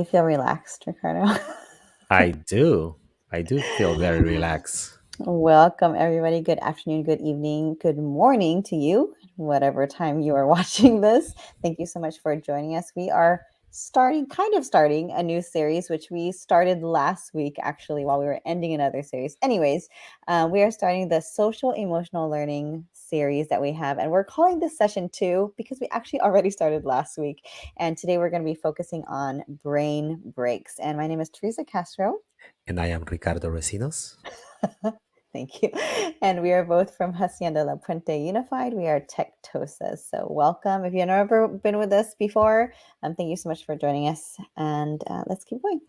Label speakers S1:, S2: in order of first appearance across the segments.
S1: feel relaxed, Ricardo?
S2: I do. I do feel very relaxed.
S1: Welcome, everybody. Good afternoon, good evening, good morning to you, whatever time you are watching this. Thank you so much for joining us. We are starting a new series, which we started last week, actually, while we were ending another series. Anyways, we are starting the social emotional learning series that we have, and we're calling this session 2 because we actually already started last week. And today we're going to be focusing on brain breaks. And my name is Teresa Castro.
S2: And I am Ricardo Recinos.
S1: Thank you. And we are both from Hacienda La Puente Unified. We are Tectosas. So welcome. If you've never been with us before, thank you so much for joining us. And let's keep going.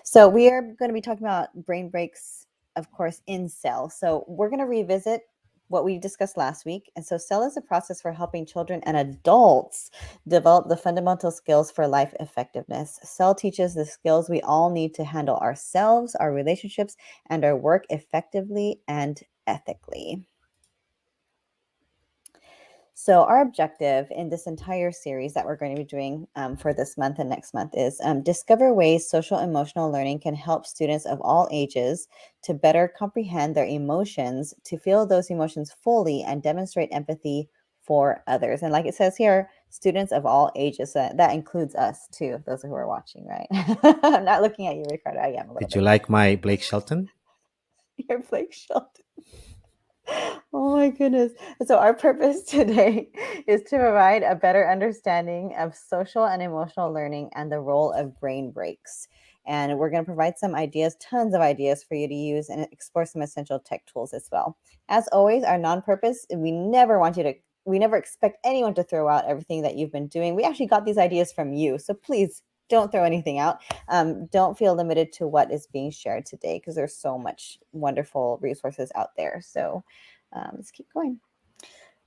S1: So we are going to be talking about brain breaks, of course, in cell. So we're going to revisit what we discussed last week. And so cell is a process for helping children and adults develop the fundamental skills for life effectiveness. Cell teaches the skills we all need to handle ourselves, our relationships, and our work effectively and ethically. So our objective in this entire series that we're going to be doing for this month and next month is discover ways social emotional learning can help students of all ages to better comprehend their emotions, to feel those emotions fully, and demonstrate empathy for others. And like it says here, students of all ages. That includes us too, those who are watching, right? I'm not looking at you, Ricardo. I am a little
S2: Did you
S1: bit.
S2: like my Blake Shelton?
S1: You're Blake Shelton. Oh my goodness. So, our purpose today is to provide a better understanding of social and emotional learning and the role of brain breaks. And we're going to provide some ideas, tons of ideas for you to use and explore some essential tech tools as well. As always, our non purpose, we never expect anyone to throw out everything that you've been doing. We actually got these ideas from you. So, please don't throw anything out. Don't feel limited to what is being shared today because there's so much wonderful resources out there. So, let's keep going.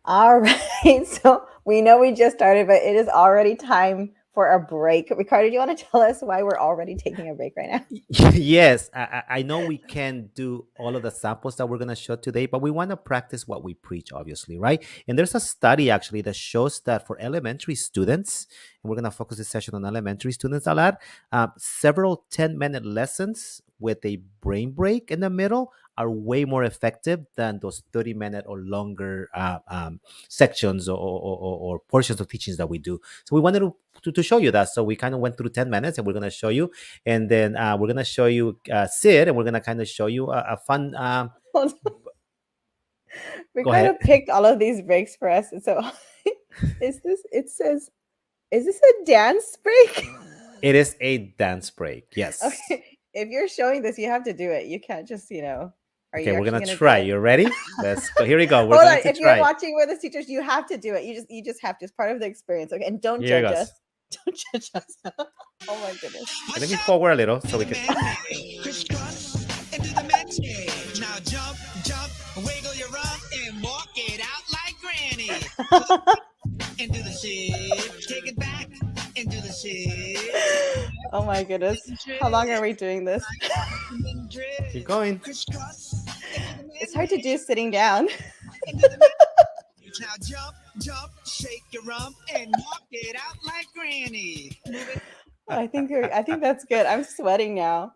S1: All right. So we know we just started, but it is already time for a break. Ricardo, do you want to tell us why we're already taking a break right now?
S2: Yes, I know we can do all of the samples that we're going to show today, but we want to practice what we preach, obviously, right? And there's a study actually that shows that for elementary students, and we're going to focus this session on elementary students a lot, several 10-minute lessons with a brain break in the middle are way more effective than those 30-minute or longer sections or portions of teachings that we do. So we wanted to show you that. So we kind of went through 10 minutes and we're going to show you. And then we're going to show you Sid, and we're going to kind of show you a fun. Go
S1: Ricardo
S2: ahead.
S1: picked all of these breaks for us. So it says, is this a dance break?
S2: It is a dance break. Yes.
S1: Okay. If you're showing this, you have to do it. You can't just, are
S2: Okay,
S1: you
S2: we're
S1: actually
S2: going
S1: going
S2: to
S1: to do
S2: try.
S1: it?
S2: You ready? Let's go. Here we go. We're
S1: Hold on.
S2: going to
S1: If you're
S2: try.
S1: watching with us teachers, you have to do it. You just have to. It's part of the experience. Okay. And don't
S2: Here it
S1: judge us.
S2: goes.
S1: Don't judge us. Oh my goodness.
S2: And let me forward a little so we can.
S3: Crisscross into the matinee. Now jump, jump, wiggle your rump and walk it out like Granny. Into the shit, take it back into the shit.
S1: Oh my goodness. How long are we doing this?
S2: Keep going.
S3: Crisscross into the
S1: It's hard to do sitting down.
S3: into the now jump, jump, shake your rump and walk it out like Granny.
S1: I think that's good. I'm sweating now.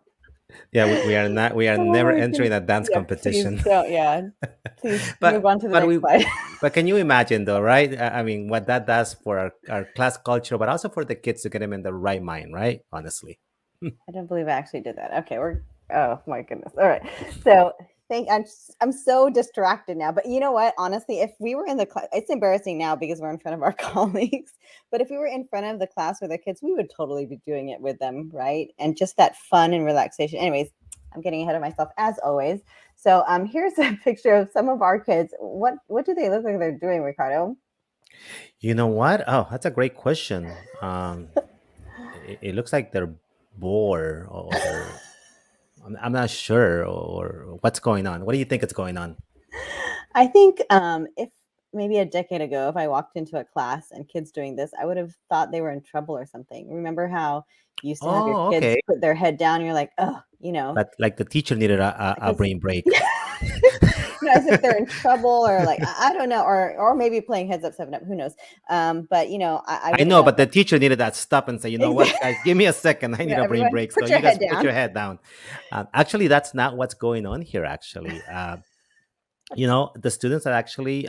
S2: Yeah, we are not. We are
S1: Oh
S2: never
S1: my
S2: entering
S1: goodness.
S2: a dance
S1: Yeah, please
S2: competition.
S1: don't. Yeah. Please move
S2: but
S1: on to the
S2: but
S1: next
S2: we
S1: slide.
S2: but can you imagine though, right? I mean, what that does for our class culture, but also for the kids to get them in the right mind, right? Honestly.
S1: I don't believe I actually did that. Okay, oh my goodness. All right. So I'm so distracted now. But you know what? Honestly, if we were in the class, it's embarrassing now because we're in front of our colleagues. But if we were in front of the class with our kids, we would totally be doing it with them, right? And just that fun and relaxation. Anyways, I'm getting ahead of myself as always. So here's a picture of some of our kids. What do they look like they're doing, Ricardo?
S2: You know what? Oh, that's a great question. It looks like they're bored or they're. I'm not sure or what's going on. What do you think is going on?
S1: I think if maybe a decade ago, if I walked into a class and kids doing this, I would have thought they were in trouble or something. Remember how you used to have your
S2: Oh,
S1: kids
S2: okay.
S1: put their head down? You're like, oh,
S2: Like the teacher needed a
S1: because
S2: brain break.
S1: as if they're in trouble or like I don't know, or maybe playing heads up 7 up, who knows. But I
S2: I
S1: wouldn't
S2: know,
S1: want
S2: but the
S1: them.
S2: teacher needed that stop and say, you know what,
S1: Exactly.
S2: guys, give me a second. I need a brain
S1: Everyone
S2: break. So
S1: put your
S2: you guys
S1: head
S2: put your
S1: down.
S2: head down. Actually, that's not what's going on here. Actually, the students are actually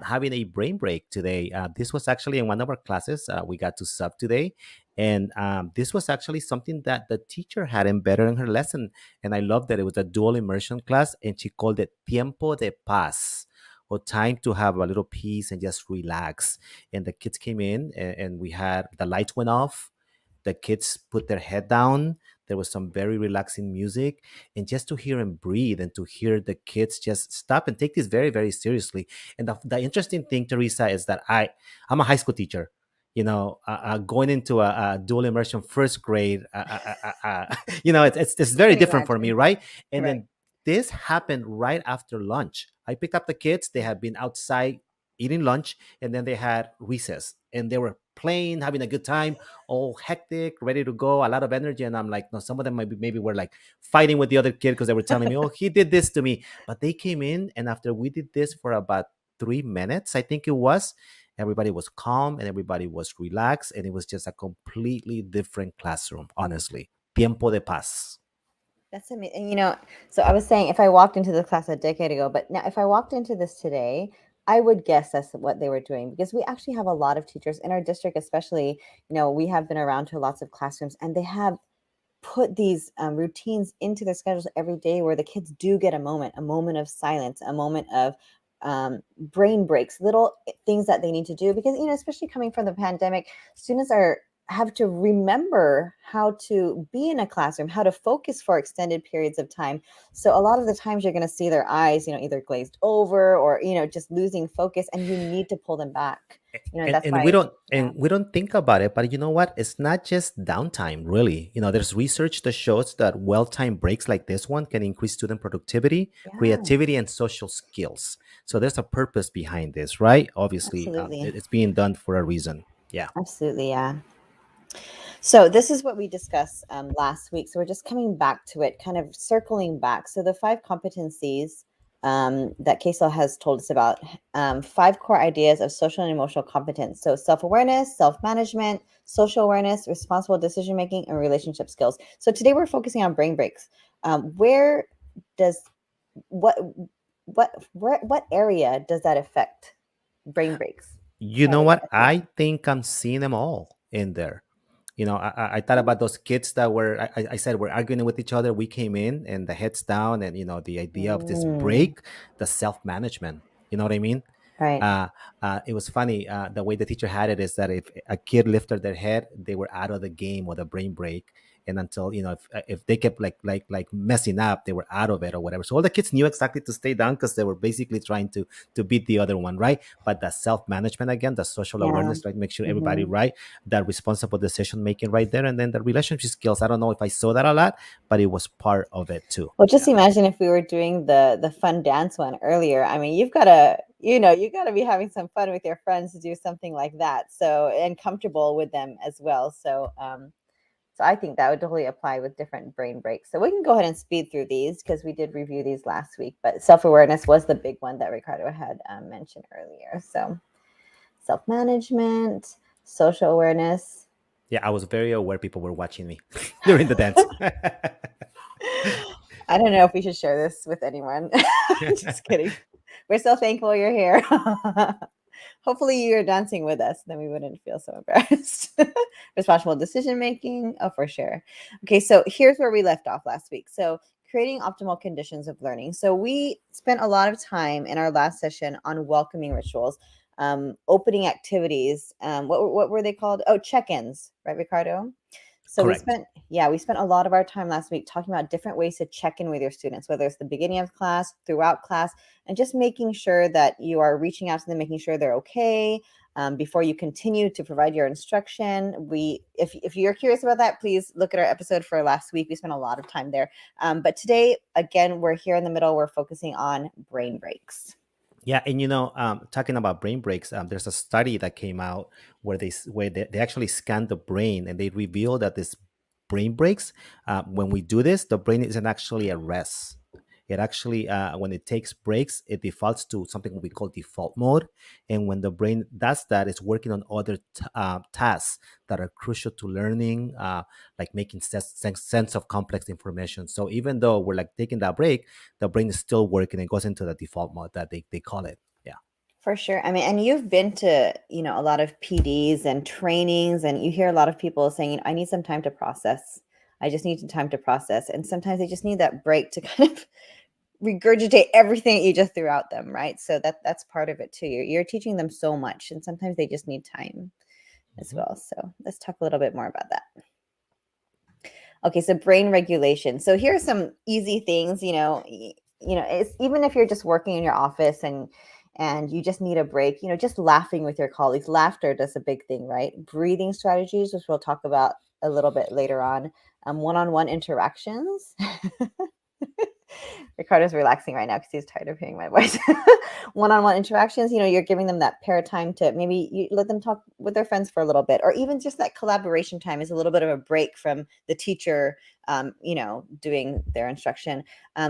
S2: having a brain break today. This was actually in one of our classes. We got to sub today, and this was actually something that the teacher had embedded in her lesson. And I love that it was a dual immersion class, and she called it "Tiempo de Paz," or time to have a little peace and just relax. And the kids came in, and we had the lights went off, the kids put their head down. There was some very relaxing music. And just to hear them breathe and to hear the kids just stop and take this very, very seriously. And the interesting thing, Teresa, is that I'm a high school teacher. Going into a dual immersion first grade, it's
S1: I
S2: very
S1: can
S2: different for me,
S1: imagine.
S2: right? And
S1: Right.
S2: then this happened right after lunch. I picked up the kids. They had been outside eating lunch, and then they had recess, and they were playing, having a good time, all hectic, ready to go, a lot of energy. And I'm like, no, some of them maybe were like fighting with the other kid because they were telling me, oh, he did this to me. But they came in, and after we did this for about 3 minutes, I think it was, everybody was calm and everybody was relaxed, and it was just a completely different classroom, honestly. Tiempo de paz.
S1: That's amazing. And so I was saying if I walked into this class a decade ago, but now if I walked into this today, I would guess that's what they were doing because we actually have a lot of teachers in our district, especially, we have been around to lots of classrooms and they have put these routines into their schedules every day where the kids do get a moment of silence, a moment of brain breaks, little things that they need to do because especially coming from the pandemic, students are have to remember how to be in a classroom, how to focus for extended periods of time. So a lot of the times you're going to see their eyes, either glazed over or just losing focus, and you need to pull them back.
S2: and,
S1: That's
S2: and we
S1: why,
S2: don't
S1: yeah,
S2: and we don't think about it, but you know what, it's not just downtime, really. There's research that shows that well-timed breaks like this one can increase student productivity,
S1: yeah,
S2: creativity, and social skills. So there's a purpose behind this, right? Obviously,
S1: absolutely,
S2: it's being done for a reason. Yeah.
S1: absolutely, yeah. So this is what we discussed last week. So we're just coming back to it, kind of circling back. So the 5 competencies that Kesel has told us about, 5 core ideas of social and emotional competence. So self-awareness, self-management, social awareness, responsible decision-making, and relationship skills. So today we're focusing on brain breaks. Where does what what area does that affect brain breaks?
S2: You
S1: Kind
S2: know
S1: of
S2: what?
S1: a
S2: I think I'm seeing them all in there. I thought
S1: theme.
S2: about those kids that were, I said, were arguing with each other. We came in and the heads down, and, the idea of this
S1: Mm,
S2: break, the self management. You know what I mean?
S1: right.
S2: Uh, it was funny. The way the teacher had it is that if a kid lifted their head, they were out of the game or the brain break. And until if they kept like messing up, they were out of it or whatever. So all the kids knew exactly to stay down because they were basically trying to beat the other one, right? But the self management again, the social
S1: Yeah.
S2: awareness, right? Make sure everybody
S1: Mhm.
S2: right, that responsible decision making right there, and then the relationship skills. I don't know if I saw that a lot, but it was part of it too.
S1: Well, just
S2: Yeah.
S1: imagine if we were doing the fun dance one earlier. I mean, you gotta be having some fun with your friends to do something like that. So and comfortable with them as well. So I think that would totally apply with different brain breaks. So we can go ahead and speed through these because we did review these last week. But self-awareness was the big one that Ricardo had mentioned earlier. So self-management, social awareness.
S2: Yeah, I was very aware people were watching me during the dance.
S1: I don't know if we should share this with anyone. Just kidding. We're so thankful you're here. Hopefully you're dancing with us, then we wouldn't feel so embarrassed. Responsible decision making, oh for sure. Okay, so here's where we left off last week. So creating optimal conditions of learning. So we spent a lot of time in our last session on welcoming rituals, opening activities. What were they called? Oh, check-ins, right, Ricardo? So
S2: Correct.
S1: we spent a lot of our time last week talking about different ways to check in with your students, whether it's the beginning of class, throughout class, and just making sure that you are reaching out to them, making sure they're okay before you continue to provide your instruction. If you're curious about that, please look at our episode for last week. We spent a lot of time there. But today, again, we're here in the middle. We're focusing on brain breaks.
S2: Yeah, and talking about brain breaks, there's a study that came out where they actually scanned the brain, and they revealed that this brain breaks. When we do this, the brain isn't actually at rest. it actually, when it takes breaks, it defaults to something we call default mode. And when the brain does that, it's working on other tasks that are crucial to learning, like making sense of complex information. So even though we're like taking that break, the brain is still working. It goes into the default mode that they call it. Yeah.
S1: For sure. I mean, and you've been to, a lot of PDs and trainings, and you hear a lot of people saying, I need some time to process. I just need some time to process. And sometimes they just need that break to kind of regurgitate everything you just threw at them, right? So that's part of it too. You're teaching them so much, and sometimes they just need time as
S2: Mhm.
S1: well. So let's talk a little bit more about that. Okay, so brain regulation. So here are some easy things, it's even if you're just working in your office and you just need a break, just laughing with your colleagues. Laughter does a big thing, right? Breathing strategies, which we'll talk about a little bit later on. One-on-one interactions. Ricardo's relaxing right now because he's tired of hearing my voice. One-on-one interactions, you're giving them that pair time to maybe you let them talk with their friends for a little bit, or even just that collaboration time is a little bit of a break from the teacher, doing their instruction.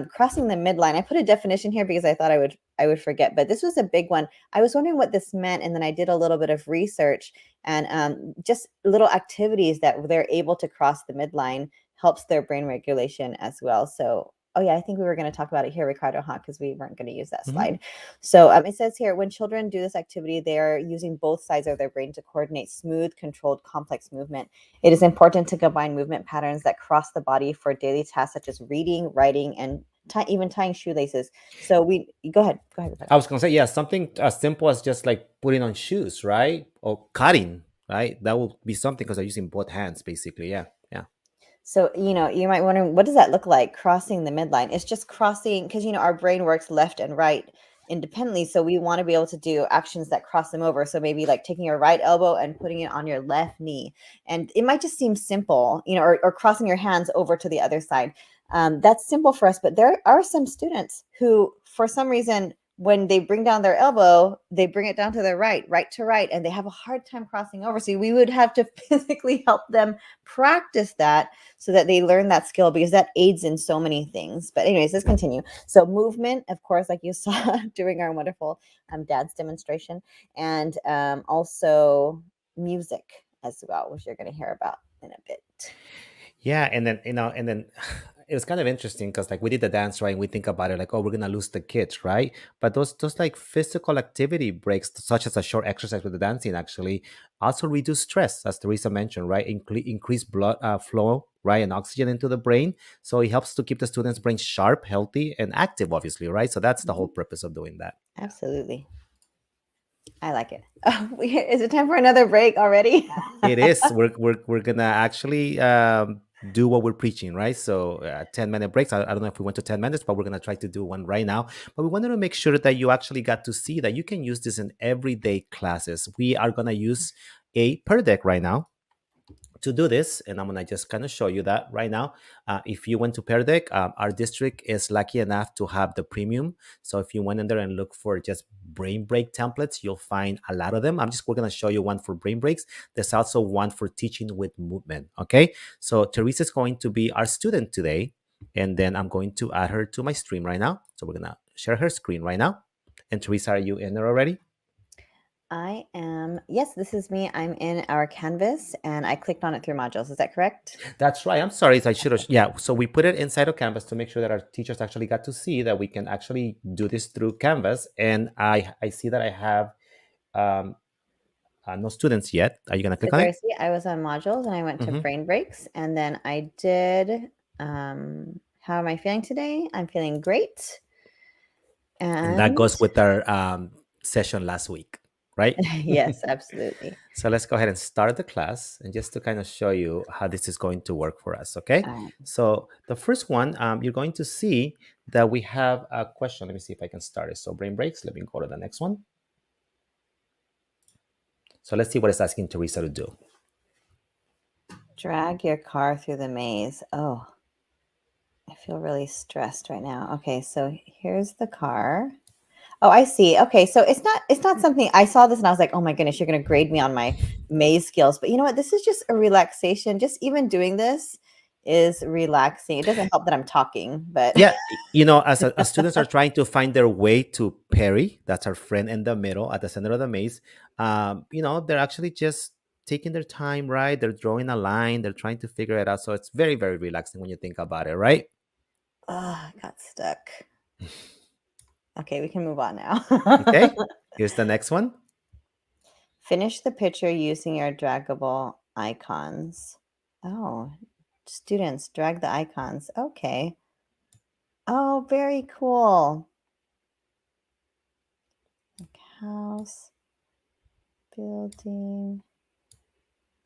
S1: Crossing the midline. I put a definition here because I thought I would forget, but this was a big one. I was wondering what this meant, and then I did a little bit of research, and just little activities that they're able to cross the midline helps their brain regulation as well. So, oh yeah, I think we were going to talk about it here, Ricardo, huh? Because we weren't going to use that
S2: Mhm.
S1: slide. So it says here, when children do this activity, they're using both sides of their brain to coordinate smooth, controlled, complex movement. It is important to combine movement patterns that cross the body for daily tasks such as reading, writing, and even tying shoelaces. So go ahead, Ricardo.
S2: I was gonna say, yeah, something as simple as just like putting on shoes, right? Or cutting, right? That will be something because they're using both hands, basically. Yeah, yeah.
S1: So, you might wonder, what does that look like, crossing the midline? It's just crossing because, our brain works left and right independently. So we want to be able to do actions that cross them over. So maybe like taking your right elbow and putting it on your left knee. And it might just seem simple, or crossing your hands over to the other side. That's simple for us. But there are some students who, for some reason, when they bring down their elbow, they bring it down to their right to right, and they have a hard time crossing over. So we would have to physically help them practice that so that they learn that skill, because that aids in so many things. But anyways, let's continue. So movement, of course, like you saw during our wonderful dance demonstration, and also music as well, which you're going to hear about in a bit.
S2: Yeah, and then and then it was kind of interesting because like we did the dance, right? And we think about it like, oh, we're gonna lose the kids, right? But those like physical activity breaks, such as a short exercise with the dancing, actually also reduce stress, as Teresa mentioned, right? Increase blood flow, right, and oxygen into the brain. So it helps to keep the students' brain sharp, healthy, and active, obviously, right? So that's the whole
S1: Mhm.
S2: purpose of doing that.
S1: Absolutely. I like it. Oh, is it time for another break already?
S2: It is. We're gonna actually do what we're preaching, right? So 10-minute breaks. I don't know if we went to 10 minutes, but we're gonna try to do one right now. But we wanted to make sure that you actually got to see that you can use this in everyday classes. We are gonna use a per deck right now to do this, and I'm gonna just kind of show you that right now. If you went to Pear Deck, our district is lucky enough to have the premium. So if you went in there and look for just brain break templates, you'll find a lot of them. We're gonna show you one for brain breaks. There's also one for teaching with movement. Okay, so Teresa is going to be our student today, and then I'm going to add her to my stream right now. So we're gonna share her screen right now. And Teresa, are you in there already?
S1: I am. Yes, this is me. I'm in our Canvas, and I clicked on it through modules. Is that correct?
S2: That's right. I'm sorry. I should have. Yeah. So we put it inside of Canvas to make sure that our teachers actually got to see that we can actually do this through Canvas. And I see that I have um, no students yet. Are you gonna
S1: So
S2: click on it?
S1: Darcy, I was on modules and I went to
S2: Hmm.
S1: brain breaks, and then I did how am I feeling today? I'm feeling great.
S2: And that
S1: And
S2: goes with our session last week, right?
S1: yes, absolutely.
S2: So let's go ahead and start the class, and just to kind of show you how this is going to work for us. Okay.
S1: Um,
S2: So the first one, you're going to see that we have a question. Let me see if I can start it. So brain breaks. Let me go to the next one. So let's see what it's asking Teresa to do.
S1: Drag your car through the maze. Oh, I feel really stressed right now. Okay, so here's the car. Oh, I see. Okay, so it's not something I saw this and I was like, "Oh my goodness, you're going to grade me on my maze skills." But you know what? This is just a relaxation. Just even doing this is relaxing. It doesn't help that I'm talking, but
S2: Yeah, as students are trying to find their way to Perry, that's our friend in the middle at the center of the maze. They're actually just taking their time, right? They're drawing a line, they're trying to figure it out. So it's very, very relaxing when you think about it, right?
S1: I got stuck. Okay, we can move on now.
S2: Okay, here's the next one.
S1: Finish the picture using your draggable icons. Oh, students, drag the icons. Okay. Oh, very cool. House, building.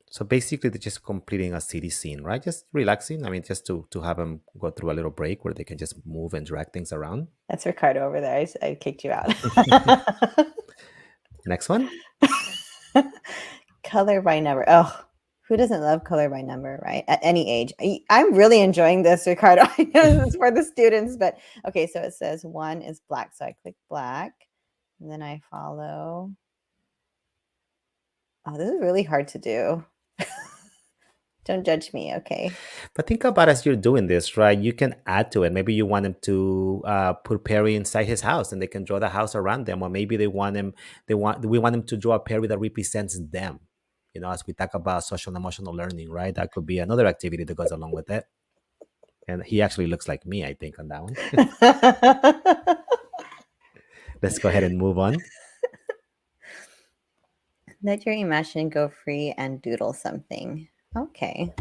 S2: So basically, they're just completing a city scene, right? Just relaxing. I mean, just to have them go through a little break where they can just move and drag things around.
S1: That's Ricardo over there. I kicked you out.
S2: Next one.
S1: Color by number. Oh, who doesn't love color by number, right? At any age. I'm really enjoying this, Ricardo. I know this is for the students, but okay, so it says 1 is black. So I click black and then I follow. Oh, this is really hard to do. Don't judge me, okay?
S2: But think about as you're doing this, right? You can add to it. Maybe you want him to put Perry inside his house, and they can draw the house around them. Or maybe they want him. We want him to draw a Perry that represents them. As we talk about social and emotional learning, right? That could be another activity that goes along with it. And he actually looks like me, I think, on that one. Let's go ahead and move on.
S1: Let your imagination go free and doodle something. Okay.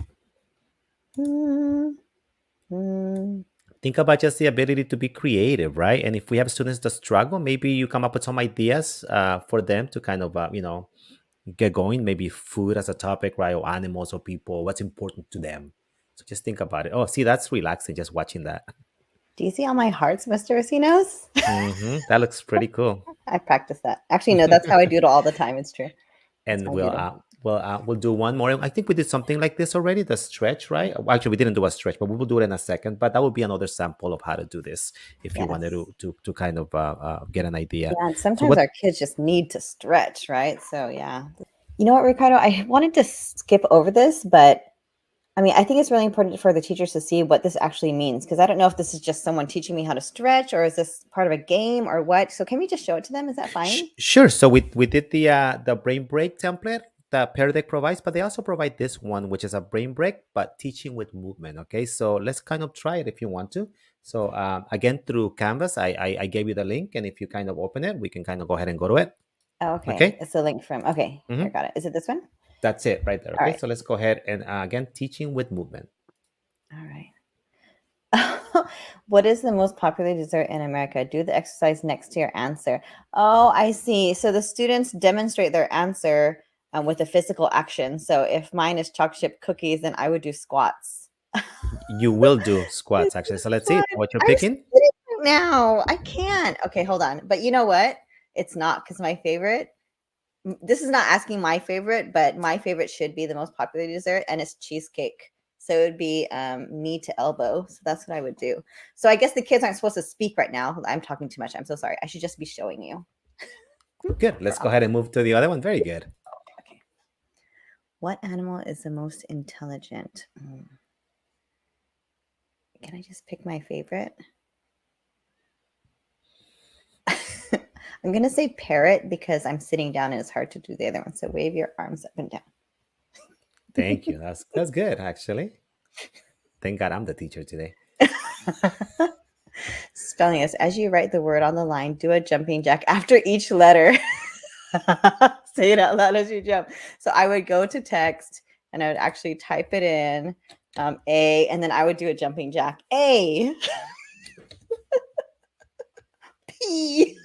S2: Think about just the ability to be creative, right? And if we have students that struggle, maybe you come up with some ideas for them to kind of, get going. Maybe food as a topic, right? Or animals or people, what's important to them. So just think about it. Oh, see, that's relaxing just watching that.
S1: Do you see all my hearts, Mr. Rosinos?
S2: That looks pretty cool.
S1: I practice that. Actually, no, that's how I doodle all the time. It's true. That's
S2: And
S1: how I
S2: we'll
S1: doodle.
S2: we'll do one more. I think we did something like this already, the stretch, right? Well, actually, we didn't do a stretch, but we will do it in a second. But that would be another sample of how to do this if you wanted
S1: Yes.
S2: to kind of get an idea.
S1: Yeah, and
S2: So
S1: sometimes
S2: what?
S1: our kids just need to stretch, right? So yeah. You know what, Ricardo? I wanted to skip over this, but I mean, I think it's really important for the teachers to see what this actually means because I don't know if this is just someone teaching me how to stretch or is this part of a game or what. So can we just show it to them? Is that fine?
S2: Sure. So we did the brain break template that Pear Deck provides, but they also provide this one, which is a brain break, but teaching with movement. Okay, so let's kind of try it if you want to. So again, through Canvas, I gave you the link, and if you kind of open it, we can kind of go ahead and go to it.
S1: Oh, okay.
S2: Okay,
S1: It's a link from, okay, here,
S2: hmm
S1: got it. Is it this one?
S2: that's it right there.
S1: All
S2: Okay,
S1: right.
S2: so let's go ahead and again, teaching with movement.
S1: All right. What is the most popular dessert in America? Do the exercise next to your answer. Oh, I see. So the students demonstrate their answer with a physical action. So if mine is chocolate chip cookies, then I would do squats.
S2: You will do
S1: This
S2: squats actually.
S1: is
S2: So let's see
S1: fun.
S2: what you're
S1: I'm
S2: picking.
S1: sitting right now. I can't. Okay, hold on. But you know what? It's not because my favorite. This is not asking my favorite, but my favorite should be the most popular dessert, and it's cheesecake. So it would be knee to elbow. So that's what I would do. So I guess the kids aren't supposed to speak right now. I'm talking too much. I'm so sorry. I should just be showing you.
S2: Good. Let's go ahead and move to the other one. Very good.
S1: Okay. What animal is the most intelligent? Can I just pick my favorite? I'm going to say parrot because I'm sitting down and it's hard to do the other one. So wave your arms up and down.
S2: Thank you. That's good actually. Thank God I'm the teacher today.
S1: Spelling is as you write the word on the line, do a jumping jack after each letter. Say it out loud as you jump. So I would go to text and I would actually type it in A, and then I would do a jumping jack. A. P.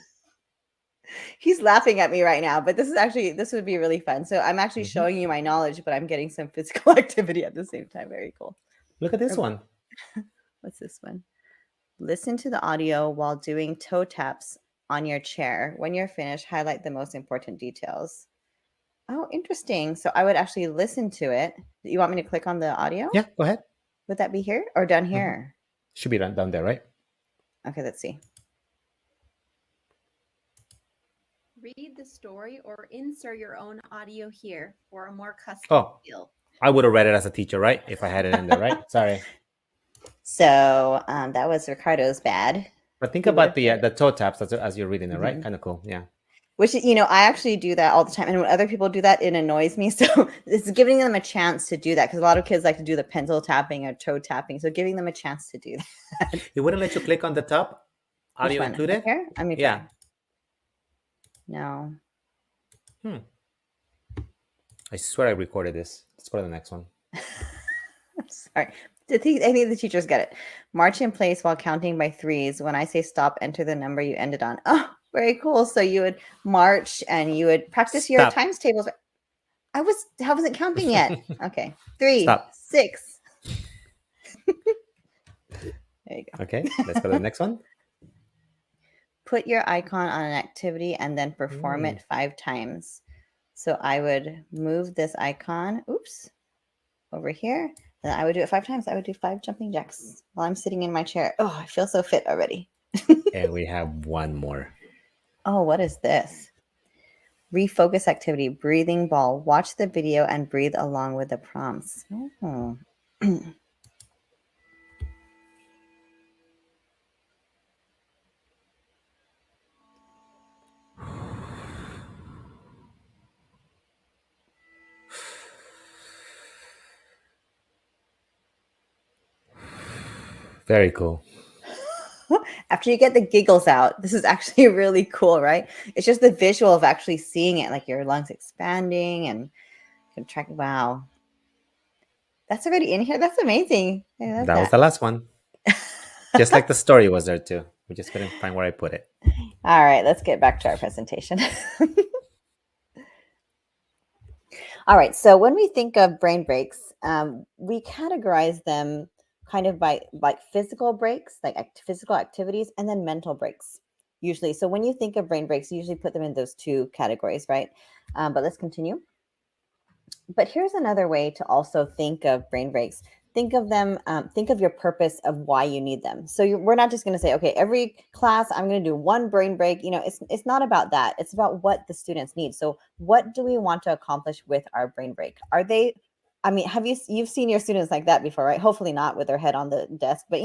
S1: He's laughing at me right now, but this would be really fun. So I'm actually showing you my knowledge, but I'm getting some physical activity at the same time. Very cool.
S2: Look at this one.
S1: What's this one? Listen to the audio while doing toe taps on your chair. When you're finished, highlight the most important details. Oh, interesting. So I would actually listen to it. You want me to click on the audio?
S2: Yeah, go ahead.
S1: Would that be here or down
S2: Mhm.
S1: here?
S2: Should be down there, right?
S1: Okay, let's see.
S4: Read the story or insert your own audio here for a more custom
S2: Oh,
S4: feel.
S2: I would have read it as a teacher, right? If I had it in there, right? Sorry.
S1: So that was Ricardo's bad.
S2: But think
S1: He would
S2: about
S1: have put
S2: the toe taps as you're reading it, right?
S1: mhm.
S2: Kind of cool. Yeah.
S1: Which, I actually do that all the time. And when other people do that, it annoys me. So it's giving them a chance to do that because a lot of kids like to do the pencil tapping or toe tapping. So giving them a chance to do that.
S2: It wouldn't let you click on the top,
S1: Which
S2: audio
S1: one? Up
S2: included.
S1: here? Let me
S2: Yeah.
S1: try. No.
S2: Hmm. I swear I recorded this. Let's go to the next one.
S1: I'm sorry. I think the teachers get it. March in place while counting by threes. When I say stop, enter the number you ended on. Oh, very cool. So you would march and you would practice your
S2: Stop.
S1: times tables. I wasn't counting yet. Okay. 3,
S2: Stop.
S1: 6. There you go.
S2: Okay. Let's go to the next one.
S1: Put your icon on an activity and then perform
S2: Mm.
S1: it 5 times. So I would move this icon, over here, and I would do it 5 times. I would do 5 jumping jacks while I'm sitting in my chair. Oh, I feel so fit already.
S2: And we have one more.
S1: Oh, what is this? Refocus activity, breathing ball. Watch the video and breathe along with the prompts. Oh.
S2: Very cool.
S1: After you get the giggles out, this is actually really cool, right? It's just the visual of actually seeing it, like your lungs expanding and contracting. Wow. That's already in here. That's amazing. I love
S2: That was
S1: that.
S2: the last one. Just like the story was there too. We just couldn't find where I put it.
S1: All right, let's get back to our presentation. All right, so when we think of brain breaks, we categorize them kind of by like physical breaks, like physical activities, and then mental breaks, usually. So when you think of brain breaks, you usually put them in those 2 categories, right? But let's continue. But here's another way to also think of brain breaks. Think of them, think of your purpose of why you need them. So we're not just going to say, okay, every class I'm going to do one brain break. It's not about that. It's about what the students need. So what do we want to accomplish with our brain break? Are they, I mean, you've seen your students like that before, right? Hopefully not with their head on the desk, but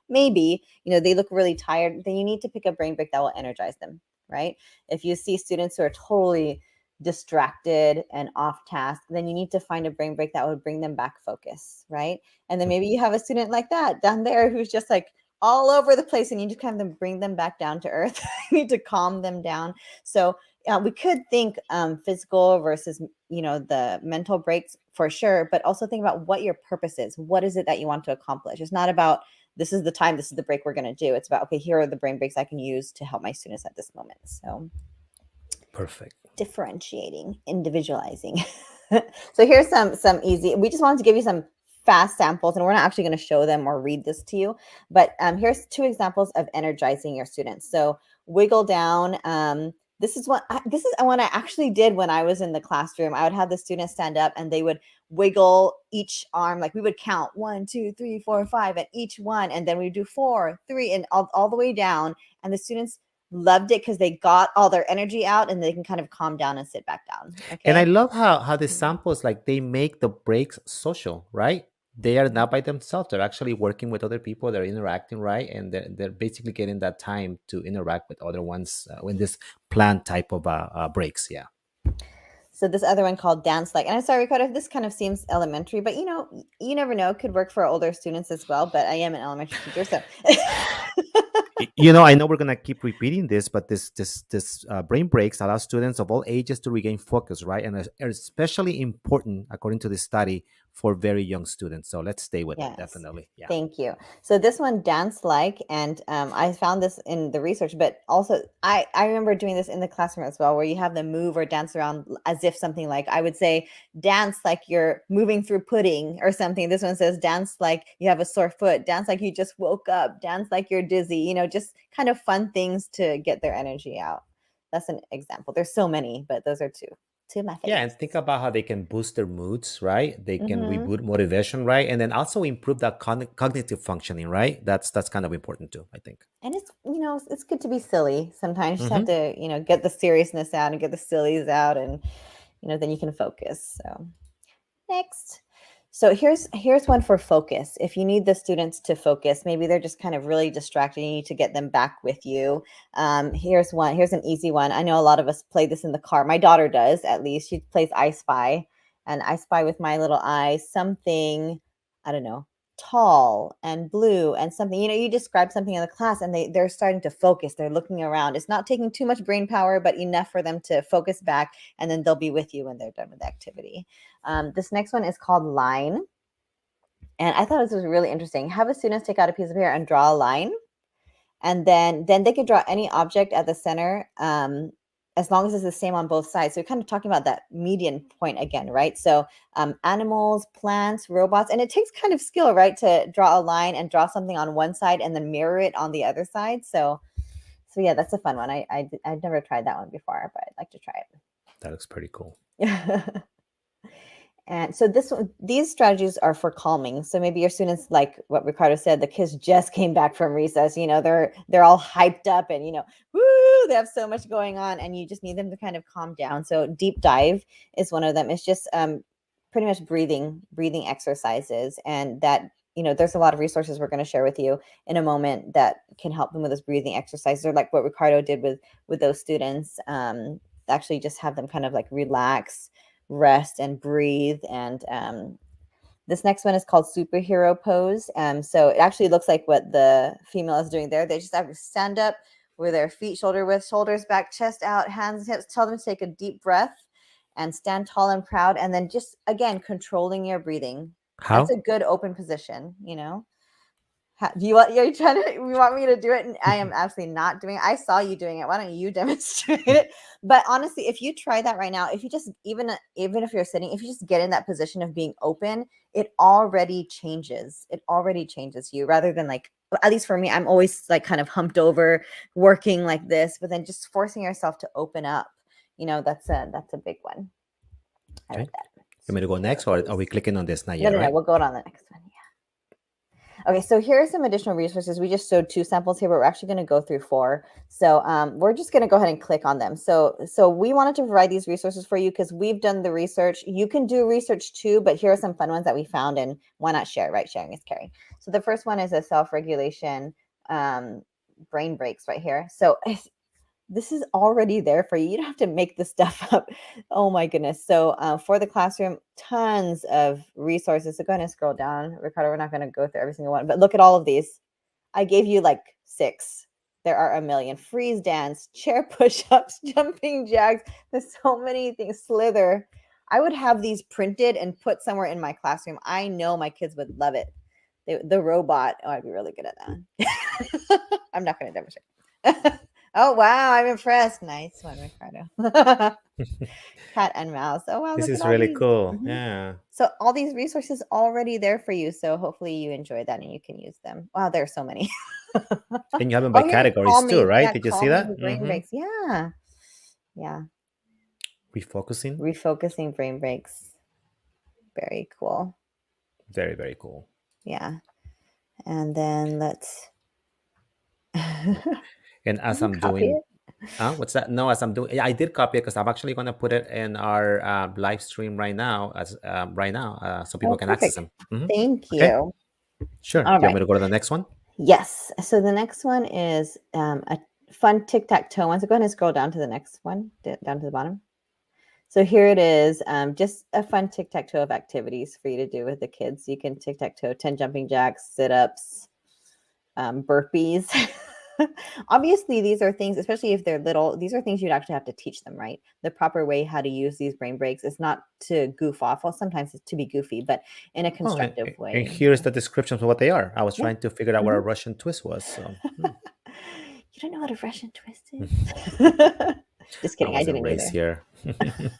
S1: maybe, they look really tired. Then you need to pick a brain break that will energize them, right? If you see students who are totally distracted and off task, then you need to find a brain break that would bring them back focus, right? And then maybe you have a student like that down there who's just like all over the place, and you just kind of bring them back down to earth. You need to calm them down. So we could think physical versus the mental breaks for sure, but also think about what your purpose is. What is it that you want to accomplish? It's not about this is the time, this is the break we're going to do. It's about, okay, here are the brain breaks I can use to help my students at this moment. So
S2: Perfect.
S1: differentiating, individualizing. So here's some easy. We just wanted to give you some fast samples, and we're not actually going to show them or read this to you. But here's 2 examples of energizing your students. So wiggle down. This is what I actually did when I was in the classroom. I would have the students stand up and they would wiggle each arm. Like we would count 1, 2, 3, 4, 5 at each one, and then we do 4, 3, and all the way down. And the students loved it because they got all their energy out and they can kind of calm down and sit back down.
S2: And I
S1: Okay.
S2: love how the samples, like, they make the breaks social, right? They are not by themselves. They're actually working with other people. They're interacting, right? And they're basically getting that time to interact with other ones in this planned type of breaks. Yeah.
S1: So this other one called Dance Like, and I'm sorry, Ricardo, if this kind of seems elementary, but you never know, it could work for older students as well. But I am an elementary teacher, so
S2: I know we're gonna keep repeating this, but this brain breaks allow students of all ages to regain focus, right? And are especially important, according to this study, for very young students. So let's stay with it,
S1: yes.
S2: definitely. Yeah.
S1: Thank you. So this one, Dance Like, and I found this in the research, but also I remember doing this in the classroom as well, where you have them move or dance around as if something like, I would say, dance like you're moving through pudding or something. This one says, dance like you have a sore foot, dance like you just woke up, dance like you're dizzy, just kind of fun things to get their energy out. That's an example. There's so many, but those are two of my
S2: Yeah,
S1: favorites.
S2: and think about how they can boost their moods, right? They can
S1: Mm-hmm.
S2: reboot motivation, right? And then also improve that cognitive functioning, right? That's kind of important too, I think.
S1: And it's good to be silly sometimes. You just have
S2: Hmm.
S1: to get the seriousness out and get the sillies out, and then you can focus. So next. So here's one for focus. If you need the students to focus, maybe they're just kind of really distracted. You need to get them back with you. Here's one. Here's an easy one. I know a lot of us play this in the car. My daughter does, at least. She plays I Spy, and I spy with my little eye something. I don't know, tall and blue and something. You describe something in the class, and they're starting to focus. They're looking around. It's not taking too much brain power, but enough for them to focus back, and then they'll be with you when they're done with the activity. This next one is called line. And I thought this was really interesting. Have the students take out a piece of paper and draw a line. And then they could draw any object at the center, as long as it's the same on both sides. So we're kind of talking about that median point again, right? So animals, plants, robots, and it takes kind of skill, right, to draw a line and draw something on one side and then mirror it on the other side. So yeah, that's a fun one. I've never tried that one before, but I'd like to try
S2: That looks pretty cool.
S1: it. And so these strategies are for calming. So maybe your students, like what Ricardo said, the kids just came back from recess. They're all hyped up and woo, they have so much going on, and you just need them to kind of calm down. So deep dive is one of them. It's just pretty much breathing exercises, and that there's a lot of resources we're going to share with you in a moment that can help them with those breathing exercises, or like what Ricardo did with those students. Actually, just have them kind of like relax, rest, and breathe. And this next one is called superhero pose. So it actually looks like what the female is doing there. They just have to stand up with their feet shoulder width, shoulders back, chest out, hands, hips. Tell them to take a deep breath and stand tall and proud. And then just, again, controlling your breathing. That's
S2: How?
S1: a good open position. You want me to do it? And I am absolutely not doing it. I saw you doing it. Why don't you demonstrate it? But honestly, if you try that right now, if you just, even if you're sitting, if you just get in that position of being open, it already changes you, rather than, like, at least for me, I'm always like kind of humped over working like this, but then just forcing yourself to open up, that's a big one. I
S2: Okay.
S1: like that.
S2: You want me to go next, or are we clicking on this? Not
S1: No,
S2: yet, right?
S1: we'll go on the next one. Okay, so here are some additional resources. We just showed 2 samples here, but we're actually going to go through 4. So we're just going to go ahead and click on them. So we wanted to provide these resources for you because we've done the research. You can do research too, but here are some fun ones that we found, and why not share, right? Sharing is caring. So the first one is a self-regulation brain breaks right here. So this is already there for you. You don't have to make this stuff up. Oh my goodness. So for the classroom, tons of resources. So go ahead and scroll down. Ricardo, we're not going to go through every single one, but look at all of these. I gave you like 6. There are a million. Freeze dance, chair push-ups, jumping jacks. There's so many things. Slither. I would have these printed and put somewhere in my classroom. I know my kids would love it. The robot. Oh, I'd be really good at that. I'm not going to demonstrate. Oh, wow. I'm impressed. Nice one, Ricardo. Cat and mouse. Oh, wow.
S2: This
S1: Look at
S2: is
S1: all
S2: really
S1: these.
S2: cool.
S1: Mhm.
S2: Yeah.
S1: So all these resources already there for you. So hopefully you enjoy that and you can use them. Wow, there are so many.
S2: And you have them by
S1: Oh, here's
S2: categories too, right? Did you see
S1: calming
S2: that?
S1: brain
S2: Mm-hmm.
S1: breaks. Yeah. Yeah.
S2: Refocusing.
S1: Refocusing brain breaks. Very cool.
S2: Very, very cool.
S1: Yeah. And then let's
S2: And as I'm
S1: copy
S2: doing,
S1: it.
S2: what's that? No, as I'm doing, yeah, I did copy it because I'm actually going to put it in our live stream right now, so people
S1: Oh,
S2: can access
S1: perfect.
S2: them. Mm-hmm.
S1: Thank
S2: Okay,
S1: you.
S2: sure. Do
S1: All
S2: you want
S1: right.
S2: me to go to the next one?
S1: Yes. So the next one is a fun tic-tac-toe one. So go ahead and scroll down to the next one, down to the bottom. So here it is, just a fun tic-tac-toe of activities for you to do with the kids. You can tic-tac-toe, 10 jumping jacks, sit-ups, burpees. Obviously, these are things, especially if they're little, these are things you'd actually have to teach them, right? The proper way how to use these brain breaks is not to goof off. Well, sometimes it's to be goofy, but in a
S2: Oh,
S1: constructive
S2: and
S1: way.
S2: here's the descriptions of what they are. I was
S1: Yeah.
S2: trying to figure out what a
S1: Mhm.
S2: Russian twist was. So
S1: You don't know what a Russian twist is? Just
S2: I
S1: kidding. I
S2: wasn't
S1: didn't
S2: raised
S1: either.
S2: here.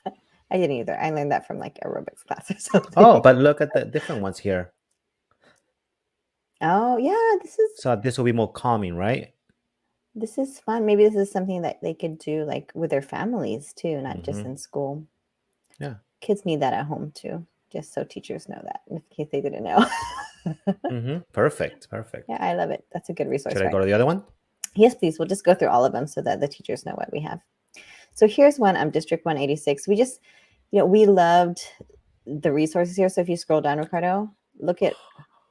S1: I didn't either. I learned that from like aerobics class or something.
S2: Oh, but look at the different ones here.
S1: Oh yeah,
S2: So this will be more calming, right?
S1: this is fun. Maybe this is something that they could do like with their families too, not just
S2: Mm-hmm.
S1: in school.
S2: Yeah.
S1: Kids need that at home too, just so teachers know that in case they didn't know.
S2: Mm-hmm. Perfect. Perfect.
S1: Yeah, I love it. That's a good resource,
S2: Should I
S1: right?
S2: go to the other one?
S1: Yes, please. We'll just go through all of them so that the teachers know what we have. So here's one, District 186. We just, we loved the resources here. So if you scroll down, Ricardo, look at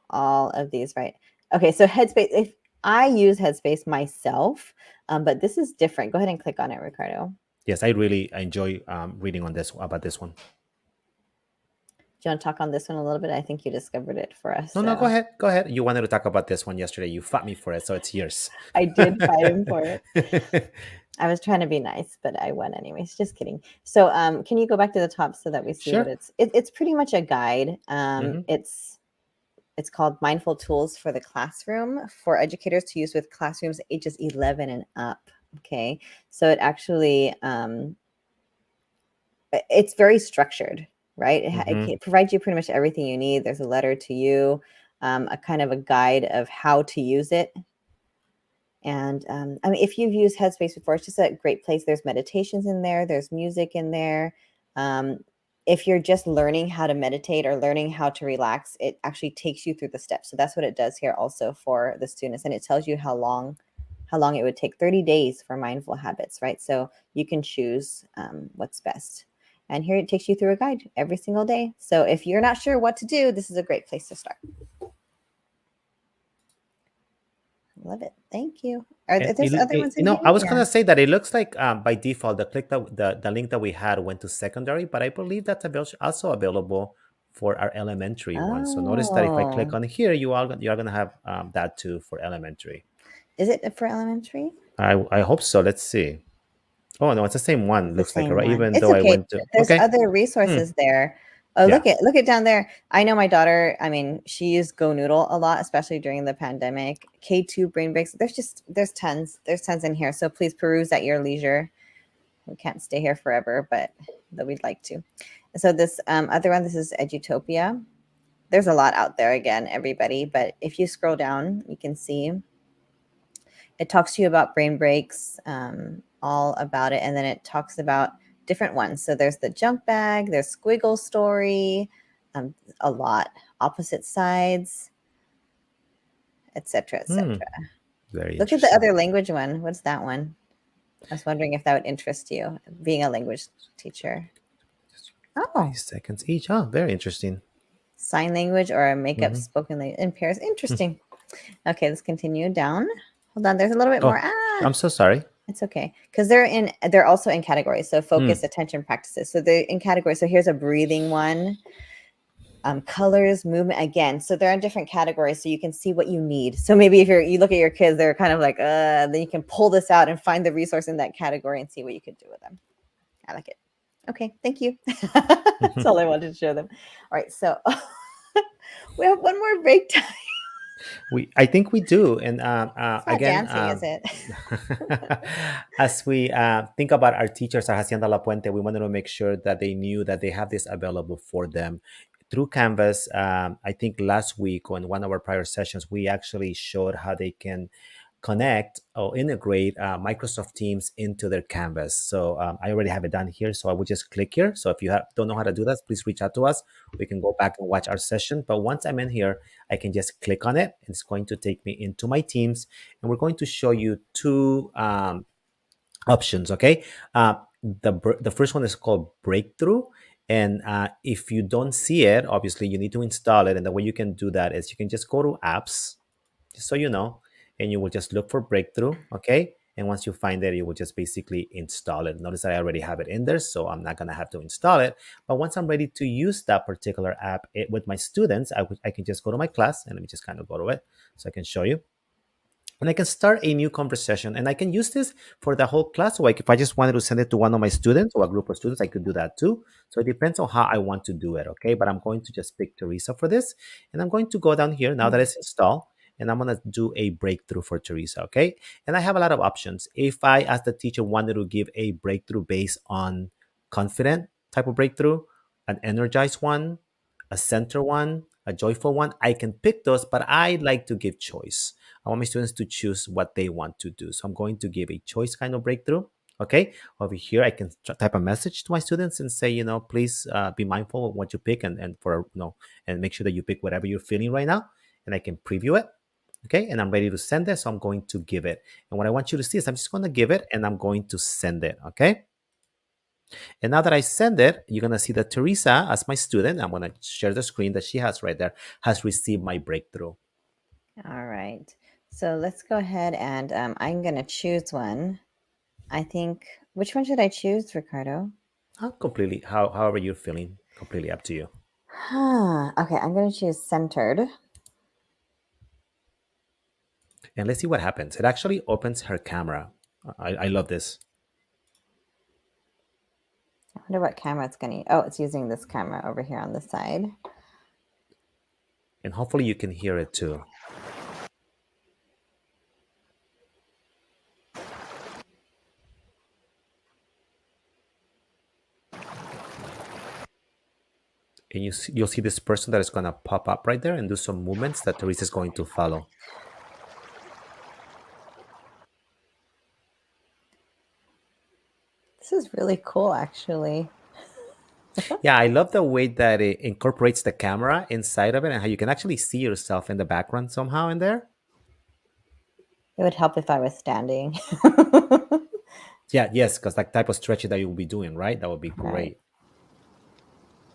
S1: all of these, right? Okay, so Headspace, if I use Headspace myself, but this is different. Go ahead and click on it, Ricardo.
S2: Yes, I really enjoy reading on this about this one.
S1: Do you want to talk on this one a little bit? I think you discovered it for us.
S2: No, no, go
S1: So
S2: ahead. Go ahead. You wanted to talk about this one yesterday. You fought me for it, so it's yours.
S1: I did fight him for it. I was trying to be nice, but I won anyways. Just kidding. So can you go back to the top so that we see what
S2: Sure.
S1: it's pretty much a guide.
S2: Hmm.
S1: It's called Mindful Tools for the Classroom for educators to use with classrooms ages 11 and up. Okay. So it actually it's very structured, right?
S2: Hmm.
S1: It provides you pretty much everything you need. There's a letter to you, a kind of a guide of how to use it. And I mean, if you've used Headspace before, it's just a great place. There's meditations in there, there's music in there. Um, if you're just learning how to meditate or learning how to relax, it actually takes you through the steps. So that's what it does here also for the students. And it tells you how long it would take, 30 days for mindful habits, right? So you can choose what's best. And here it takes you through a guide every single day. So if you're not sure what to do, this is a great place to start. Love it. Thank you. Are
S2: And
S1: there's other ones in
S2: I
S1: here?
S2: was
S1: Yeah.
S2: gonna say that it looks like by default the link that we had went to secondary, but I believe that's also available for our elementary one. So notice that if I click
S1: Oh,
S2: on here, you are gonna have that too for elementary.
S1: is it for elementary?
S2: I hope so. Let's see. Oh no, it's the same one.
S1: The
S2: Looks like,
S1: same
S2: right?
S1: one.
S2: Even
S1: It's
S2: though I
S1: okay.
S2: went to
S1: There's
S2: okay.
S1: other
S2: Hmm.
S1: resources there. Oh,
S2: Yeah.
S1: look it down there. I know my daughter, I mean, she used Go Noodle a lot, especially during the pandemic. K2 brain breaks. There's tons. There's tons in here. So please peruse at your leisure. We can't stay here forever, but though we'd like to. So this other one, this is Edutopia. There's a lot out there again, everybody. But if you scroll down, you can see it talks to you about brain breaks, all about it, and then it talks about different ones. So there's the junk bag, there's squiggle story, a lot, opposite sides, etc., etc.
S2: Hmm. Very
S1: Look at the
S2: interesting.
S1: other language one. What's that one? I was wondering if that would interest you, being a language teacher.
S2: 30
S1: Oh,
S2: seconds each. Oh, very interesting.
S1: sign language or a makeup
S2: Hmm.
S1: spoken language in pairs. Interesting. Okay, let's continue down. Hold on, there's a little bit more.
S2: Oh, I'm so sorry.
S1: It's okay because they're also in categories. So
S2: Hmm.
S1: focus, attention, practices. So they're in categories. So here's a breathing one, colors, movement again. So they're in different categories, so you can see what you need. So maybe if you look at your kids, they're kind of like, then you can pull this out and find the resource in that category and see what you could do with them. I like it. Okay, thank you. That's all I wanted to show them. All right, so we have one more break time.
S2: I think we do, and
S1: It's not
S2: again,
S1: dancing, is it?
S2: as we think about our teachers at Hacienda La Puente, we wanted to make sure that they knew that they have this available for them through Canvas. I think last week or in one of our prior sessions, we actually showed how they can connect or integrate Microsoft Teams into their Canvas. So I already have it done here. So I would just click here. So if you don't know how to do that, please reach out to us. We can go back and watch our session. But once I'm in here, I can just click on it. And it's going to take me into my Teams. And we're going to show you two options. Okay. The first one is called Breakthrough. And if you don't see it, obviously you need to install it. And the way you can do that is you can just go to apps, just so you know, and you will just look for Breakthrough. Okay. And once you find it, you will just basically install it. Notice that I already have it in there, so I'm not going to have to install it. But once I'm ready to use that particular app with my students, I can just go to my class, and let me just kind of go to it so I can show you. And I can start a new conversation, and I can use this for the whole class. So like if I just wanted to send it to one of my students or a group of students, I could do that too. So it depends on how I want to do it. Okay. But I'm going to just pick Teresa for this, and I'm going to go down here now that it's installed, and I'm going to do a breakthrough for Teresa. Okay. And I have a lot of options. If I, as the teacher, wanted to give a breakthrough based on confident type of breakthrough, an energized one, a center one, a joyful one, I can pick those, but I like to give choice. I want my students to choose what they want to do. So I'm going to give a choice kind of breakthrough. Okay. Over here, I can type a message to my students and say, please be mindful of what you pick and make sure that you pick whatever you're feeling right now. And I can preview it. Okay. And I'm ready to send it. So I'm going to give it. And what I want you to see is I'm just going to give it and I'm going to send it. Okay. And now that I send it, you're going to see that Teresa, as my student, I'm going to share the screen that she has right there, has received my breakthrough.
S1: All right. So let's go ahead and I'm going to choose one. I think, which one should I choose, Ricardo?
S2: Completely, however you're feeling, completely up to you.
S1: Okay, I'm going to choose centered.
S2: And let's see what happens. It actually opens her camera. I love this.
S1: I wonder what camera it's going to. Oh, it's using this camera over here on the side.
S2: And hopefully you can hear it too. And you'll see this person that is going to pop up right there and do some movements that Teresa is going to follow.
S1: This is really cool, actually.
S2: Yeah, I love the way that it incorporates the camera inside of it and how you can actually see yourself in the background somehow in there.
S1: It would help if I was standing.
S2: Yeah, yes, because that type of stretching that you'll be doing, right? That would be great.
S1: Right.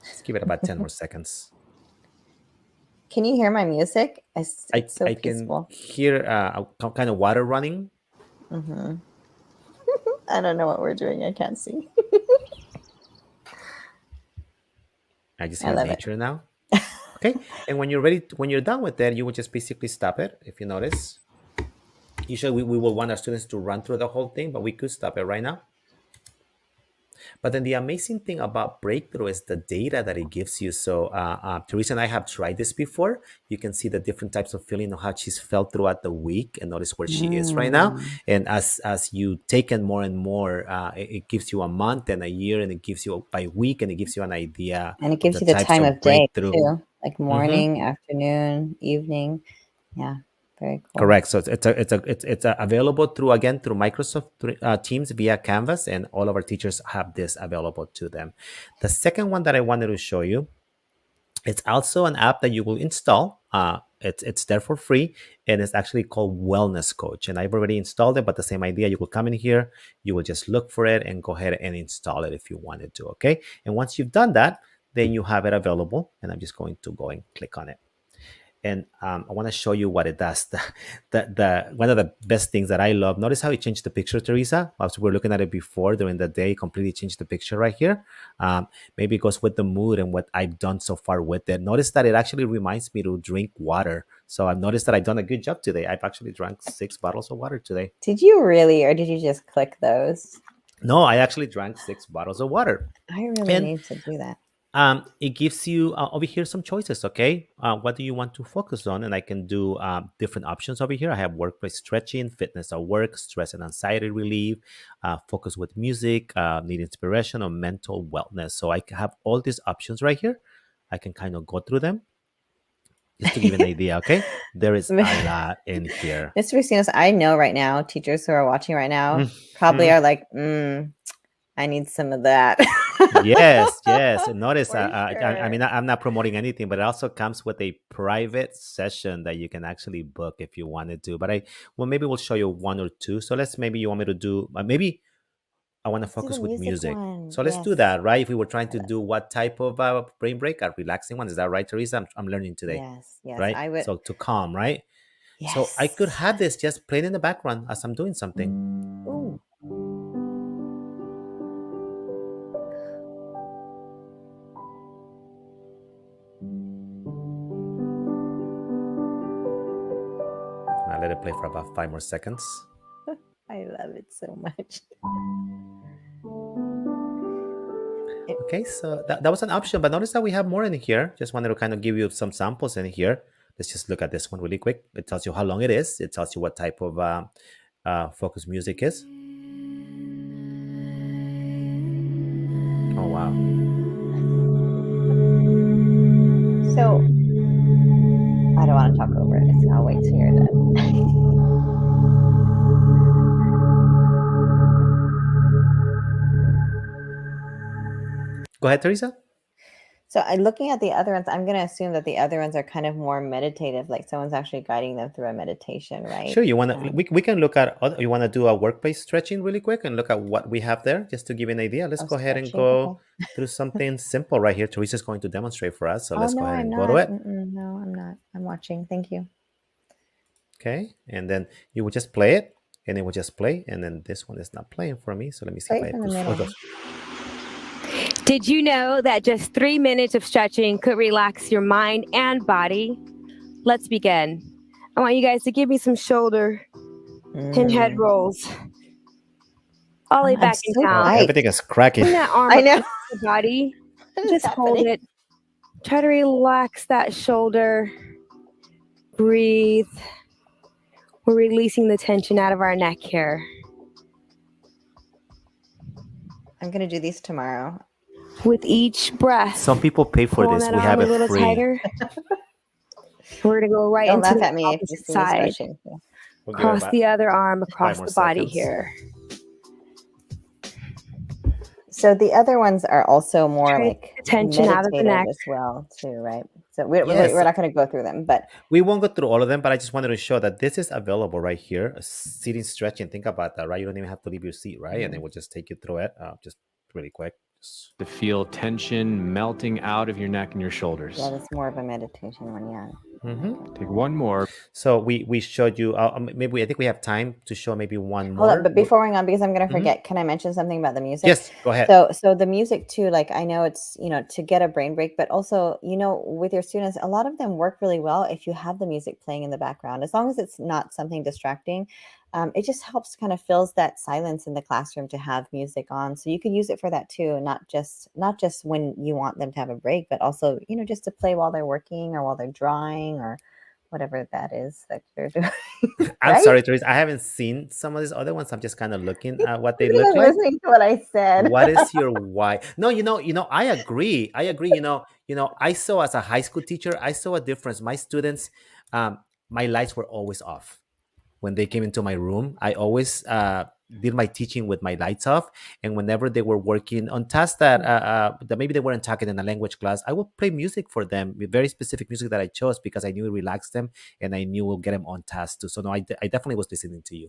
S2: Let's give it about 10 more seconds.
S1: Can you hear my music? It's so
S2: I can
S1: peaceful.
S2: hear kind of water running.
S1: Mm-hmm. I don't know what we're doing. I can't see.
S2: I just
S1: I
S2: hear
S1: love
S2: nature now. Okay, and when you're ready, when you're done with that, you will just basically stop it. If you notice, usually we will want our students to run through the whole thing, but we could stop it right now. But then the amazing thing about Breakthrough is the data that it gives you. So Teresa and I have tried this before. You can see the different types of feeling of how she's felt throughout the week and notice where she is right now. And as you take in more and more, it gives you a month and a year, and it gives you by week, and it gives you an idea
S1: And it
S2: of
S1: gives
S2: the
S1: you the
S2: types
S1: time
S2: of
S1: of day
S2: breakthrough.
S1: too, like
S2: Mhm.
S1: morning, afternoon, evening. Yeah, very cool.
S2: Correct. So it's available through Microsoft Teams via Canvas, and all of our teachers have this available to them. The second one that I wanted to show you, it's also an app that you will install. It's there for free, and it's actually called Wellness Coach. And I've already installed it, but the same idea. You will come in here, you will just look for it, and go ahead and install it if you wanted to. Okay. And once you've done that, then you have it available. And I'm just going to go and click on it. And I want to show you what it does. The one of the best things that I love. Notice how it changed the picture, Teresa. As we were looking at it before during the day, completely changed the picture right here. Maybe it goes with the mood and what I've done so far with it. Notice that it actually reminds me to drink water. So I've noticed that I've done a good job today. I've actually drank 6 bottles of water today.
S1: Did you really, or did you just click those?
S2: No, I actually drank 6 bottles of water.
S1: I really need to do that.
S2: It gives you over here some choices. Okay, what do you want to focus on? And I can do different options over here. I have workplace stretching, fitness at work, stress and anxiety relief, focus with music, need inspiration, or mental wellness. So I have all these options right here. I can kind of go through them just to give you an idea. Okay, there is a lot in here.
S1: Mr. Recinos, I know right now, teachers who are watching right now probably are like, I need some of that.
S2: Yes. And notice,
S1: For
S2: I mean,
S1: sure.
S2: I'm not promoting anything, but it also comes with a private session that you can actually book if you wanted to. But maybe we'll show you one or two. So maybe you want me to do, maybe I want to
S1: Let's do
S2: focus
S1: the
S2: with
S1: music
S2: music.
S1: one.
S2: So let's do
S1: Yes.
S2: that, right? If we were trying to do what type of brain break, a relaxing one, is that right, Teresa? I'm learning today,
S1: Yes,
S2: right?
S1: I would.
S2: So to calm, right?
S1: Yes.
S2: So I could have this just playing in the background as I'm doing something.
S1: Ooh.
S2: I'll let it play for about 5 more seconds.
S1: I love it so much.
S2: Okay, so that was an option, but notice that we have more in here. Just wanted to kind of give you some samples in here. Let's just look at this one really quick. It tells you how long it is. It tells you what type of focus music is. Oh, wow.
S1: So, I don't want to talk over it. So I'll wait till you're done.
S2: Go ahead, Teresa.
S1: So I looking at the other ones, I'm going to assume that the other ones are kind of more meditative, like someone's actually guiding them through a meditation, right?
S2: Sure, you want to we can look at you want to do a workplace stretching really quick and look at what we have there just to give you an idea. Let's
S1: Oh,
S2: go ahead and
S1: stretching.
S2: go
S1: Okay.
S2: through something simple right here. Teresa's going to demonstrate for us, so
S1: Oh
S2: let's go
S1: no,
S2: ahead
S1: I'm
S2: and go to
S1: not.
S2: it.
S1: No, I'm not. I'm watching. Thank you.
S2: Okay, and then you will just play it, and it will just play, and then this one is not playing for me. So let me see if
S1: Right
S2: I
S1: from the
S2: push. Oh, it
S1: middle.
S2: goes.
S4: Did you know that just 3 minutes of stretching could relax your mind and body? Let's begin. I want you guys to give me some shoulder and head rolls. All the way
S1: I'm
S4: back and
S1: so
S4: down.
S1: tight.
S2: Everything is cracking.
S4: Bring that arm
S1: I
S4: up
S1: know.
S4: to the body.
S1: What is
S4: Just hold
S1: happening?
S4: it. Try to relax that shoulder. Breathe. We're releasing the tension out of our neck here.
S1: I'm going to do these tomorrow.
S4: With each breath,
S2: Some people pay for
S4: pulling
S2: this.
S4: that
S2: We
S4: arm
S2: have
S4: a
S2: it
S4: little
S2: free.
S4: tighter. We're going to go right
S1: Don't
S4: into
S1: laugh
S4: the
S1: at me if you
S4: opposite
S1: see me
S4: side.
S1: stretching.
S2: We'll give it
S4: Cross
S2: about
S4: the other arm
S2: 5
S4: across
S2: more
S4: the body
S2: seconds.
S4: here.
S1: So the other ones are also more
S4: Try to
S1: like
S4: get the tension out of the
S1: meditative
S4: neck.
S1: as well, too, right? So we're
S2: Yes.
S1: not going to go through them, but
S2: We won't go through all of them, but I just wanted to show that this is available right here. A sitting stretching. Think about that, right? You don't even have to leave your seat, right? And then we'll just take you through it just really quick.
S5: To feel tension melting out of your neck and your shoulders.
S1: yeah, that's more of a meditation one, yeah.
S5: Take one more.
S2: So we showed you. Maybe I think we have time to show maybe one
S1: Hold
S2: more.
S1: up, but before we go on, because I'm going to forget, can I mention something about the music?
S2: Yes, go ahead.
S1: So the music too, like I know it's, to get a brain break, but also, with your students, a lot of them work really well if you have the music playing in the background, as long as it's not something distracting. It just helps kind of fills that silence in the classroom to have music on. So you can use it for that too, not just when you want them to have a break, but also, just to play while they're working or while they're drawing or whatever that is that you're doing.
S2: I'm
S1: Right?
S2: sorry, Teresa. I haven't seen some of these other ones. I'm just kind of looking at what they
S1: You're
S2: look
S1: not
S2: like.
S1: listening to what I said.
S2: What is your why? No, I agree. I agree. I saw as a high school teacher, I saw a difference. My students, my lights were always off when they came into my room. I always did my teaching with my lights off, and whenever they were working on tasks that maybe they weren't talking in a language class, I would play music for them, with very specific music that I chose because I knew it relaxed them, and I knew it would get them on task too. So no, I definitely was listening to you.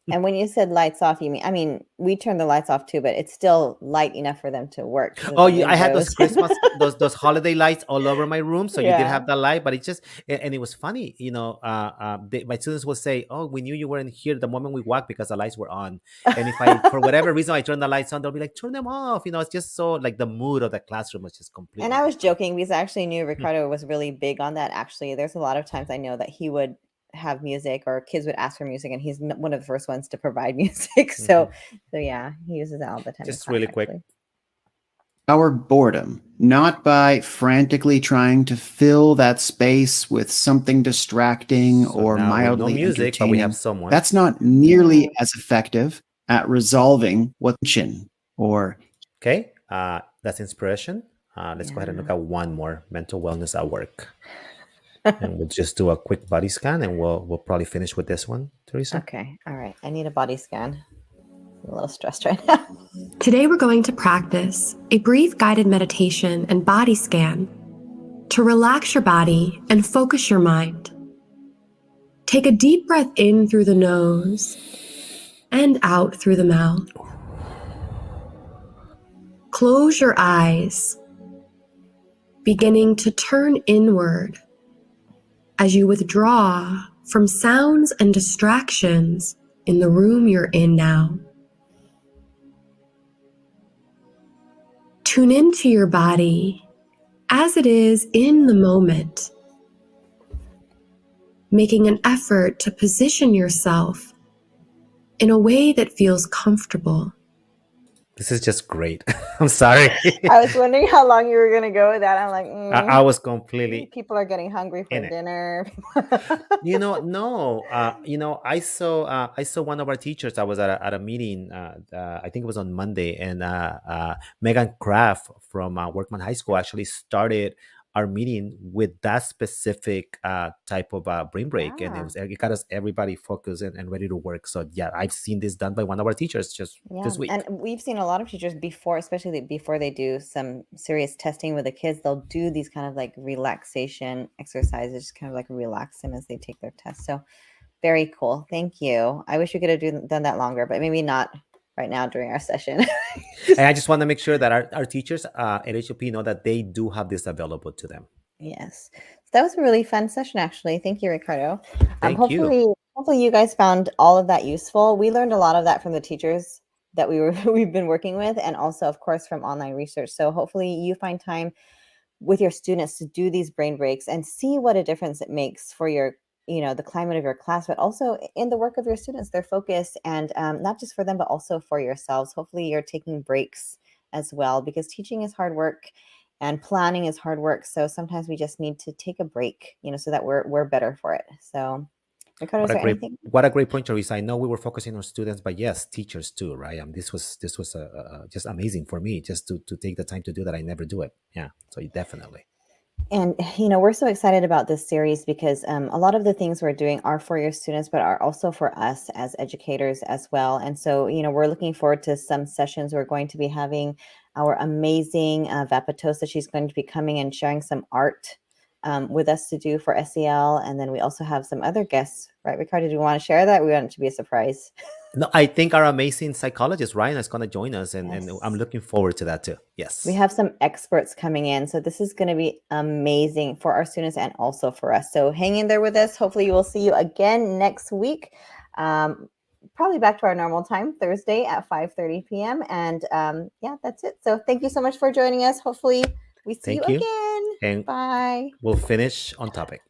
S1: And when you said lights off, I mean, we turn the lights off too, but it's still light enough for them to work.
S2: Oh, I had those Christmas, those holiday lights all over my room. So you did
S1: Yeah.
S2: have that light, but it just, and it was funny, my students will say, "Oh, we knew you weren't here the moment we walked because the lights were on." And if I, for whatever reason, I turn the lights on, they'll be like, "Turn them off." It's just so like the mood of the classroom was just completely.
S1: And I was joking because I actually knew Ricardo was really big on that. Actually, there's a lot of times I know that he would have music or kids would ask for music and he's one of the first ones to provide music. So yeah, he uses that all the time.
S2: Just really quick.
S6: Our boredom, not by frantically trying to fill that space with something distracting or mildly
S2: music, but we have someone.
S6: That's not nearly as effective at resolving what's tension or.
S2: Okay, that's inspiration. Let's go ahead and look at one more: mental wellness at work. And we'll just do a quick body scan, and we'll probably finish with this one, Teresa.
S1: Okay, all right. I need a body scan. I'm a little stressed right now.
S7: Today we're going to practice a brief guided meditation and body scan to relax your body and focus your mind. Take a deep breath in through the nose and out through the mouth. Close your eyes, beginning to turn inward as you withdraw from sounds and distractions in the room you're in now. Tune into your body as it is in the moment, making an effort to position yourself in a way that feels comfortable.
S2: This is just great. I'm sorry.
S1: I was wondering how long you were going to go with that. I'm like,
S2: I was completely.
S1: People are getting hungry for dinner.
S2: No. I saw one of our teachers. I was at a meeting. I think it was on Monday, and Megan Kraft from Workman High School actually started our meeting with that specific type of brain break, and
S1: Yeah.
S2: it got us everybody focused and ready to work. So yeah, I've seen this done by one of our teachers just
S1: Yeah,
S2: this week.
S1: and we've seen a lot of teachers before, especially before they do some serious testing with the kids, they'll do these kind of like relaxation exercises, just kind of like relax them as they take their test. So very cool. Thank you. I wish we could have done that longer, but maybe not right now during our session.
S2: And I just want to make sure that our teachers at HOP know that they do have this available to them.
S1: Yes. That was a really fun session, actually. Thank you, Ricardo.
S2: Thank you.
S1: Hopefully you guys found all of that useful. We learned a lot of that from the teachers that we've been working with, and also, of course, from online research. So hopefully you find time with your students to do these brain breaks and see what a difference it makes for your, the climate of your class, but also in the work of your students, their focus, and not just for them, but also for yourselves. Hopefully you're taking breaks as well, because teaching is hard work and planning is hard work. So sometimes we just need to take a break, so that we're better for it. So Ricardo, is there anything?
S2: What a great point, Teresa. I know we were focusing on students, but yes, teachers too, right? This was just amazing for me, just to take the time to do that. I never do it. Yeah, so definitely.
S1: And, we're so excited about this series because a lot of the things we're doing are for your students, but are also for us as educators as well. And so, we're looking forward to some sessions. We're going to be having our amazing Vapatosa. She's going to be coming and sharing some art with us to do for SEL. And then we also have some other guests, right, Ricardo? Do you want to share that? We want it to be a surprise.
S2: No, I think our amazing psychologist, Ryan, is going to join us, and
S1: Yes.
S2: I'm looking forward to that too. Yes.
S1: We have some experts coming in. So this is going to be amazing for our students and also for us. So hang in there with us. Hopefully we will see you again next week. Probably back to our normal time, Thursday at 5:30 p.m. And yeah, that's it. So thank you so much for joining us. Hopefully we see you again.
S2: And
S1: bye.
S2: we'll finish on topic.